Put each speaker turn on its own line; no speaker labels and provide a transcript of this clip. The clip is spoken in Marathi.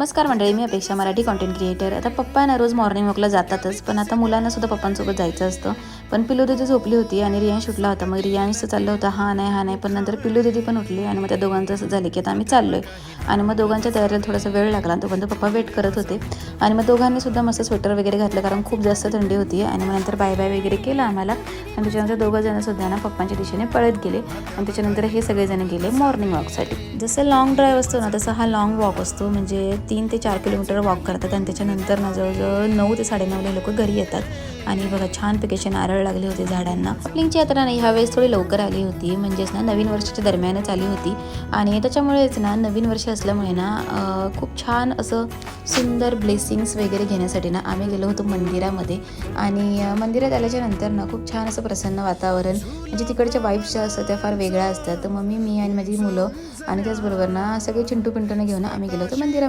नमस्कार मंडळी, मी अपेक्षा, मराठी कंटेंट क्रिएटर. आता पप्पा ना रोज मॉर्निंग वॉकला जातातच, पण आता मुलांना सुद्धा पप्पांसोबत जायचं असतं. पण पिल्लू दिदी झोपली होती आणि रियांश उठला होता. मग रियांशचं चाललं होतं हा नाही, पण नंतर पिल्लू दिदी पण उठली आणि मग त्या दोघांचं असं झालं की आता आम्ही चाललोय. आणि मग दोघांच्या तयारीला थोडासा वेळ लागला. तोपर्यंत पप्पा वेट करत होते आणि मग दोघांनी सुद्धा मस्त स्वेटर वगैरे घातलं, कारण खूप जास्त थंडी होती. आणि मग नंतर बाय बाय वगैरे केलं आम्हाला. आणि त्याच्यानंतर दोघं जण सुद्धा ना पप्पांच्या दिशेने पळत गेले. आणि त्याच्यानंतर हे सगळेजण गेले मॉर्निंग वॉकसाठी. जसं लॉंग ड्राईव्ह असतो ना, तसा हा लॉंग वॉक असतो. म्हणजे 3 ते 4 किलोमीटर वॉक करतात आणि त्याच्यानंतर ना जवळजवळ 9 ते 9:30 लोक घरी येतात. आणि बघा छानपैकी नारळ लागले होते झाडांना. कपलिंगची यात्रा नाही ह्यावेळेस थोडी लवकर आली होती, म्हणजेच ना नवीन वर्षाच्या दरम्यानच आली होती. आणि त्याच्यामुळेच ना नवीन वर्ष असल्यामुळे ना खूप छान असं सुंदर ब्लेसिंग्स वगैरे घेण्यासाठी ना आम्ही गेलो होतो मंदिरामध्ये. आणि मंदिरात आल्याच्या नंतर ना खूप छान असं प्रसन्न वातावरण, म्हणजे तिकडच्या वाईब्स ज्या असतात त्या फार वेगळ्या असतात. तर मम्मी, मी आणि माझी मुलं आणि त्याचबरोबर ना सगळे चिंटू पिंटूने घेऊन आम्ही गेलो होतो मंदिरात.